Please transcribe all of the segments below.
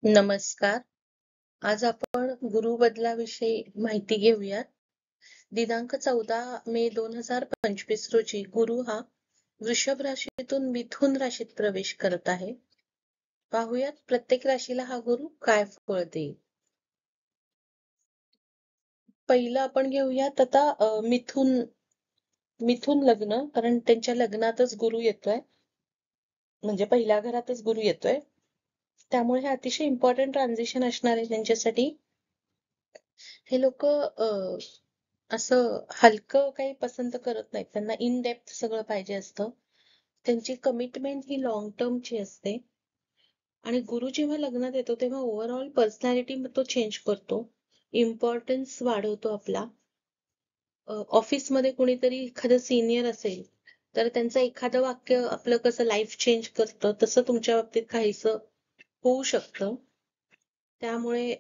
नमस्कार. आज आपण गुरुबदलाविषयी माहिती घेऊयात. दिनांक 14 मे 2025 रोजी गुरु हा वृषभ राशीतून मिथुन राशीत प्रवेश करत आहे. पाहुयात प्रत्येक राशीला हा गुरु काय फळ देईल. पहिलं आपण घेऊयात आता मिथुन लग्न, कारण त्यांच्या लग्नातच गुरु येतोय, म्हणजे पहिल्या घरातच गुरु येतोय. त्यामुळे हे अतिशय इम्पॉर्टंट ट्रान्झिशन असणार आहे त्यांच्यासाठी. हे लोक असं हलकं काही पसंत करत नाहीत. त्यांना इन डेप्थ सगळं पाहिजे असतं. त्यांची कमिटमेंट ही लॉंग टर्मची असते. आणि गुरु जेव्हा लग्नात येतो तेव्हा ओव्हरऑल पर्सनॅलिटी तो चेंज करतो. इम्पॉर्टन्स वाढवतो आपला. ऑफिसमध्ये कोणीतरी एखादं सिनियर असेल तर त्यांचं एखादं वाक्य आपलं कसं लाईफ चेंज करतं, तसं तुमच्या बाबतीत काहीसं होऊ शकतं. त्यामुळे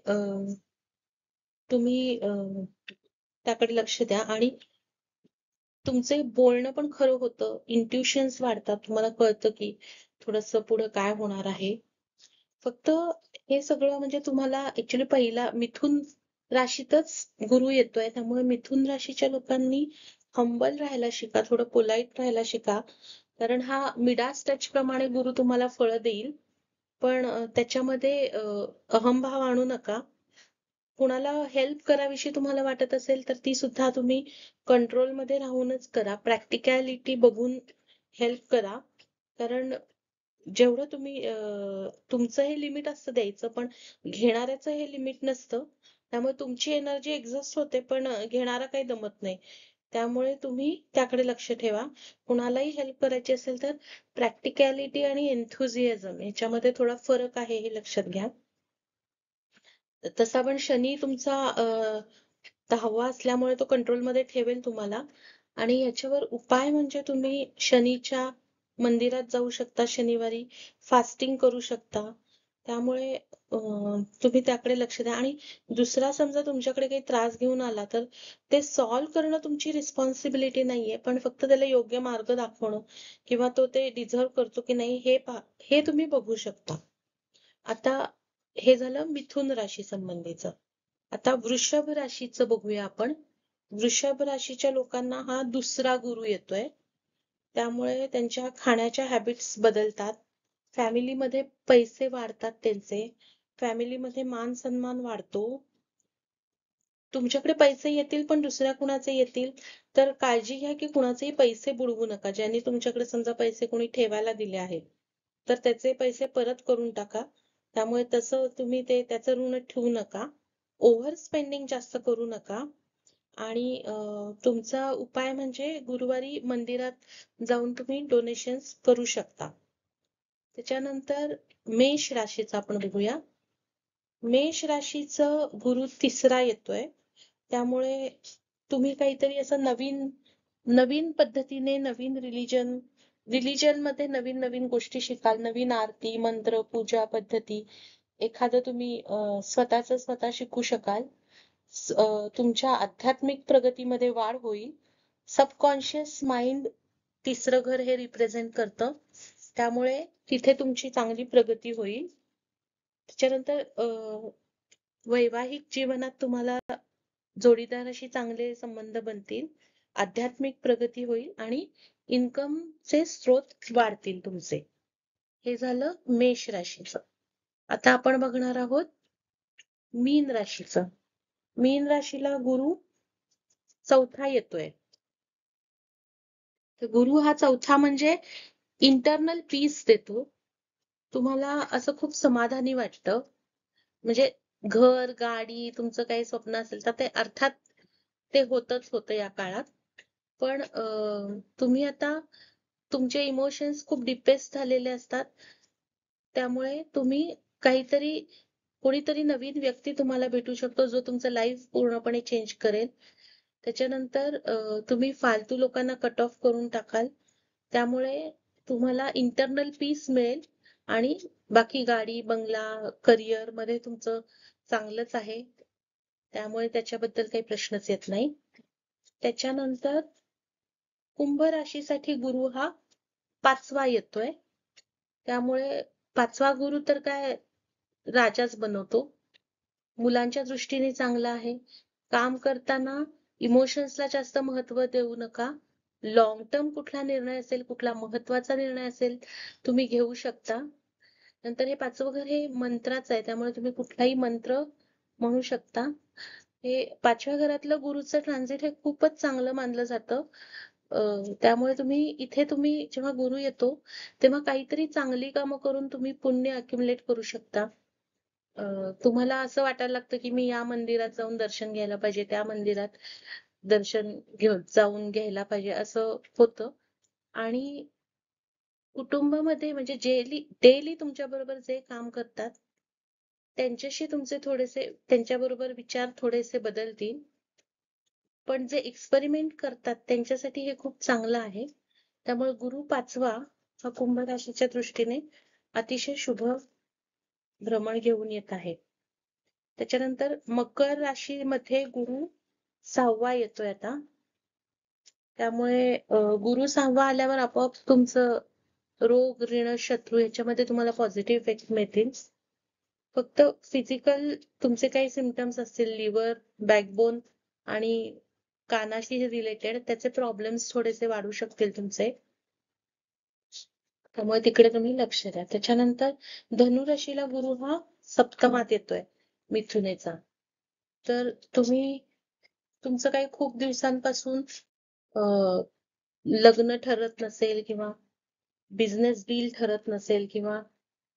तुम्ही त्याकडे लक्ष द्या आणि तुमचे बोलणं पण खरं होतं. इंट्युशन्स वाढतात. तुम्हाला कळतं की थोडंसं पुढं काय होणार आहे. फक्त हे सगळं म्हणजे तुम्हाला ऍक्च्युली पहिला मिथुन राशीतच गुरु येतोय, त्यामुळे मिथुन राशीच्या लोकांनी हंबल राहायला शिका, थोडं पोलाइट राहायला शिका. कारण हा मिडास टच प्रमाणे गुरु तुम्हाला फळं देईल, पण त्याच्यामध्ये अहंभाव आणू नका. कुणाला हेल्प करावीशी तुम्हाला वाटत असेल तर ती सुद्धा तुम्ही कंट्रोलमध्ये राहूनच करा. प्रॅक्टिकॅलिटी बघून हेल्प करा. कारण जेवढं तुम्ही तुमचं हे लिमिट असतं द्यायचं, पण घेणाऱ्याचं हे लिमिट नसतं. त्यामुळे तुमची एनर्जी एक्झॉस्ट होते, पण घेणारा काही दमत नाही. त्यामुळे तुम्ही त्याकडे लक्ष ठेवा. कुणालाही हेल्प करायची असेल तर प्रॅक्टिकॅलिटी आणि एन्थुझियाझम याच्यामध्ये थोडा फरक आहे, हे लक्षात घ्या. तसा पण शनी तुमचा 10वा असल्यामुळे तो कंट्रोलमध्ये ठेवेल तुम्हाला. आणि याच्यावर उपाय म्हणजे तुम्ही शनीच्या मंदिरात जाऊ शकता, शनिवारी फास्टिंग करू शकता. त्यामुळे तुम्ही त्याकडे लक्ष द्या. आणि दुसरा समजा तुमच्याकडे काही त्रास घेऊन आला तर ते सॉल्व्ह करणं तुमची रिस्पॉन्सिबिलिटी नाहीये, पण फक्त त्याला योग्य मार्ग दाखवणं किंवा तो ते डिझर्व करतो की नाही हे तुम्ही बघू शकता. आता हे झालं मिथुन राशी संबंधीचं. आता वृषभ राशीचं बघूया आपण. वृषभ राशीच्या लोकांना हा दुसरा गुरु येतोय. त्यामुळे त्यांच्या खाण्याच्या हॅबिट्स बदलतात. फॅमिलीमध्ये पैसे वाढतात त्यांचे. फॅमिलीमध्ये मान सन्मान वाढतो. तुमच्याकडे पैसे येतील, पण दुसऱ्या कुणाचे येतील तर काळजी घ्या की कुणाचेही पैसे बुडवू नका. ज्यांनी तुमच्याकडे समजा पैसे कोणी ठेवायला दिले आहेत तर त्याचे पैसे परत करून टाका. त्यामुळे तसं तुम्ही त्याचं ऋण ठेवू नका. ओव्हर स्पेंडिंग जास्त करू नका. आणि तुमचा उपाय म्हणजे गुरुवारी मंदिरात जाऊन तुम्ही डोनेशन्स करू शकता. त्याच्यानंतर मेष राशीचं आपण बघूया. मेष राशीचं गुरु तिसरा येतोय. त्यामुळे तुम्ही काहीतरी असं नवीन पद्धतीने नवीन रिलिजन मध्ये नवीन नवीन गोष्टी शिकाल. नवीन आरती, मंत्र, पूजा पद्धती एखादं तुम्ही स्वतः शिकू शकाल. तुमच्या आध्यात्मिक प्रगतीमध्ये वाढ होईल. सबकॉन्शियस माइंड तिसरं घर हे रिप्रेझेंट करतं. त्यामुळे तिथे तुमची चांगली प्रगती होईल. त्याच्यानंतर वैवाहिक जीवनात तुम्हाला जोडीदाराशी चांगले संबंध बनतील. आध्यात्मिक प्रगती होईल आणि इन्कमचे स्रोत वाढतील तुमचे. हे झालं मेष राशीचं. आता आपण बघणार आहोत मीन राशीचं. मीन राशीला गुरु चौथा येतोय. तर गुरु हा चौथा म्हणजे इंटरनल पीस देतो. तुम्हाला असं खूप समाधानी वाटतं. म्हणजे घर, गाडी, तुमचं काही स्वप्न असेल तर ते अर्थात ते होतच होतं या काळात. पण तुम्ही आता तुमचे इमोशन्स खूप डिप्रेस झालेले असतात. त्यामुळे तुम्ही कोणीतरी नवीन व्यक्ती तुम्हाला भेटू शकतो जो तुमचं लाईफ पूर्णपणे चेंज करेल. त्याच्यानंतर तुम्ही फालतू लोकांना कट ऑफ करून टाकाल. त्यामुळे तुम्हाला इंटरनल पीस मिळेल आणि बाकी गाडी, बंगला, करिअर मध्ये तुमचं चांगलंच आहे. त्यामुळे त्याच्याबद्दल काही प्रश्नच येत नाही. त्याच्यानंतर कुंभ राशीसाठी गुरु हा 5वा येतोय. त्यामुळे 5वा गुरु तर काय राजाच बनवतो. मुलांच्या दृष्टीने चांगला आहे. काम करताना इमोशन्सला जास्त महत्त्व देऊ नका. लॉंग टर्म कुठला निर्णय असेल, कुठला महत्त्वाचा निर्णय असेल, तुम्ही घेऊ शकता. नंतर हे 5वं घर हे मंत्राचं आहे, त्यामुळे तुम्ही कुठलाही मंत्र म्हणू शकता. हे 5व्या घरातलं गुरुचं ट्रान्झिट हे खूपच चांगलं मानलं जातं. त्यामुळे इथे तुम्ही जेव्हा गुरु येतो, तेव्हा काहीतरी चांगली कामं करून तुम्ही पुण्य अक्युमुलेट करू शकता. तुम्हाला असं वाटायला लागतं की मी या मंदिरात जाऊन दर्शन घ्यायला पाहिजे, त्या मंदिरात जाऊन घ्यायला पाहिजे, असं होतं. आणि कुटुंबामध्ये म्हणजे डेली तुमच्या बरोबर जे काम करतात त्यांच्याशी तुमचे त्यांच्याबरोबर विचार थोडेसे बदलतील. पण जे एक्सपेरिमेंट करतात त्यांच्यासाठी हे खूप चांगलं आहे. त्यामुळे गुरु 5वा हा कुंभ राशीच्या दृष्टीने अतिशय शुभ भ्रमण घेऊन येत आहे. त्याच्यानंतर मकर राशीमध्ये गुरु 6वा येतोय आता. त्यामुळे गुरु 6वा आल्यावर आपोआप तुमचं रोग, ऋण, शत्रू याच्यामध्ये तुम्हाला पॉझिटिव्ह इफेक्ट मिळतील. फक्त फिजिकल तुमचे काही सिम्पटम्स असतील, लिव्हर, बॅकबोन आणि कानाशी रिलेटेड त्याचे प्रॉब्लेम्स थोडेसे वाढू शकतील तुमचे. त्यामुळे तिकडे तुम्ही लक्ष द्या. त्याच्यानंतर धनुराशीला गुरु हा सप्तमात येतोय मिथुनेचा. तर तुमचं काही खूप दिवसांपासून लग्न ठरत नसेल किंवा बिझनेस डील ठरत नसेल किंवा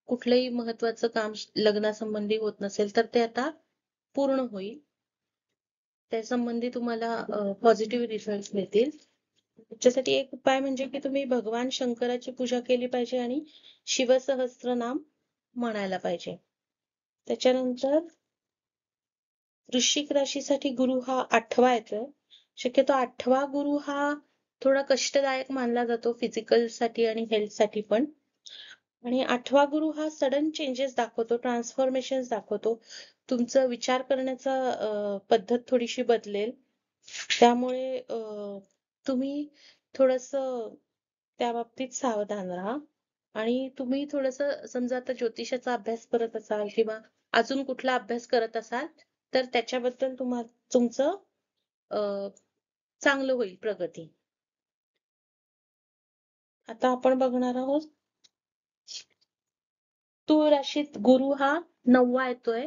कुठलंही महत्वाचं काम लग्नासंबंधी होत नसेल तर ते आता पूर्ण होईल. त्या संबंधी तुम्हाला पॉझिटिव्ह रिझल्ट मिळतील. त्याच्यासाठी एक उपाय म्हणजे की तुम्ही भगवान शंकराची पूजा केली पाहिजे आणि शिवसहस्त्रनाम म्हणायला पाहिजे. त्याच्यानंतर वृश्चिक राशीसाठी गुरु हा 8वा येतोय. शक्यतो 8वा गुरु हा थोडा कष्टदायक मानला जातो फिजिकल साठी आणि हेल्थ साठी पण. आणि 8वा गुरु हा सडन चेंजेस दाखवतो, ट्रान्सफॉर्मेशन दाखवतो. तुमचं विचार करण्याचा पद्धत थोडीशी बदलेल. त्यामुळे तुम्ही थोडंसं त्या बाबतीत सावधान राहा. आणि तुम्ही थोडंसं समजा आता ज्योतिषाचा अभ्यास करत असाल किंवा अजून कुठला अभ्यास करत असाल तर त्याच्याबद्दल तुमचं चांगलं होईल प्रगती. आता आपण बघणार आहोत तूळ राशीत गुरु हा 9वा येतोय.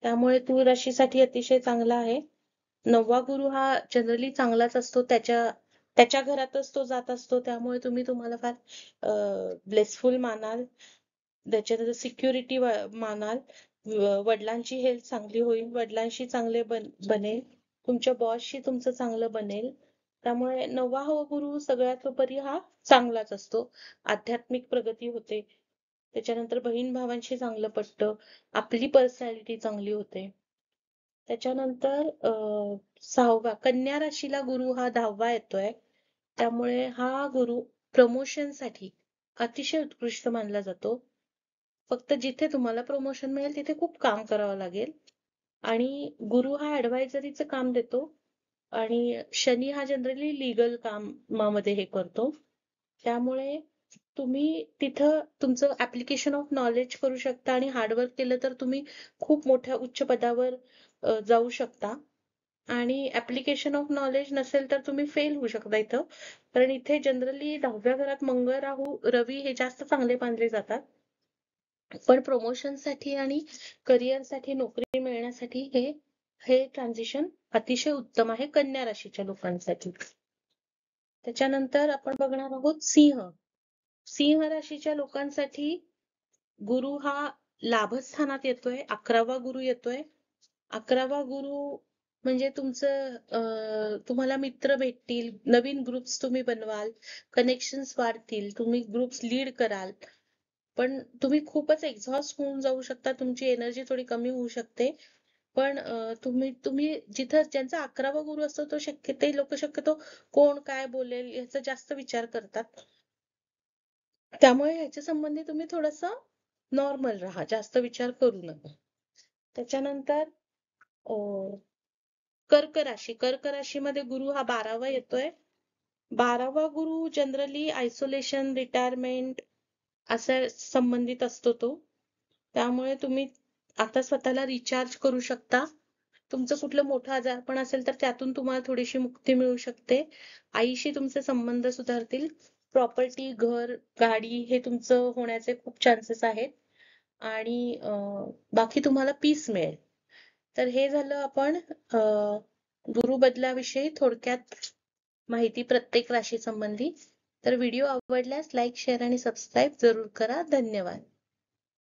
त्यामुळे तूळ राशीसाठी अतिशय चांगला आहे. 9वा गुरु हा जनरली चांगलाच असतो. त्याच्या घरातच तो जात असतो. त्यामुळे तुम्हाला फार ब्लेसफुल मानाल. त्याच्यानंतर सिक्युरिटी मानाल. वडिलांची हेल्थ चांगली होईल. वडिलांशी चांगले बनेल. तुमच्या बॉसशी तुमचं चांगलं बनेल. त्यामुळे 9वा गुरु सगळ्यात उपरी हा चांगलाच असतो. आध्यात्मिक प्रगती होते. त्याच्यानंतर बहीण भावांशी चांगलं पटतं. आपली पर्सनॅलिटी चांगली होते. त्याच्यानंतर 6वा कन्या राशीला गुरु हा 10वा येतोय. त्यामुळे हा गुरु प्रमोशनसाठी अतिशय उत्कृष्ट मानला जातो. फक्त जिथे तुम्हाला प्रमोशन मिळेल तिथे खूप काम करावं लागेल. आणि गुरु हा ऍडवायझरीचं काम देतो आणि शनी हा जनरली लीगल कामामध्ये हे करतो. त्यामुळे तुम्ही तिथं तुमचं ऍप्लिकेशन ऑफ नॉलेज करू शकता आणि हार्डवर्क केलं तर तुम्ही खूप मोठ्या उच्च पदावर जाऊ शकता. आणि ऍप्लिकेशन ऑफ नॉलेज नसेल तर तुम्ही फेल होऊ शकता इथं. कारण इथे जनरली 10व्या घरात मंगळ, राहू, रवी हे जास्त चांगले मानले जातात. पण प्रमोशनसाठी आणि करिअरसाठी, नोकरी मिळण्यासाठी हे ट्रान्झिशन अतिशय उत्तम आहे कन्या राशीच्या लोकांसाठी. त्याच्यानंतर आपण बघणार आहोत सिंह. सिंह राशीच्या लोकांसाठी गुरु हा लाभस्थानात येतोय. 11वा गुरु येतोय. 11वा गुरु म्हणजे तुम्हाला मित्र भेटतील, नवीन ग्रुप्स तुम्ही बनवाल, कनेक्शन्स वाढतील, तुम्ही ग्रुप्स लीड कराल. पण तुम्ही खूपच एक्झॉस्ट होऊन जाऊ शकता. तुमची एनर्जी थोडी कमी होऊ शकते. पण तुम्ही जिथं ज्यांचा 11वा गुरु असतो ते लोक शक्यतो कोण काय बोलेल याचा जास्त विचार करतात. त्यामुळे ह्याच्या संबंधी तुम्ही थोडंसं नॉर्मल राहा, जास्त विचार करू नका. त्याच्यानंतर कर्क राशी. कर्क राशीमध्ये गुरु हा 12वा येतोय. 12वा गुरु जनरली आयसोलेशन, रिटायरमेंट असा संबंधित असतो तो. त्यामुळे तुम्ही आता स्वतःला रिचार्ज करू शकता. तुमचं कुठलं मोठं आजारपण असेल तर त्यातून तुम्हाला थोडीशी मुक्ती मिळू शकते. आईशी तुमचे संबंध सुधारतील. प्रॉपर्टी, घर, गाडी हे तुमचं होण्याचे खूप चान्सेस आहेत. आणि बाकी तुम्हाला पीस मिळेल. तर हे झालं आपण गुरुबदलाविषयी थोडक्यात माहिती प्रत्येक राशी संबंधी. तर व्हिडिओ आवडल्यास लाईक, शेअर आणि सबस्क्राईब जरूर करा. धन्यवाद.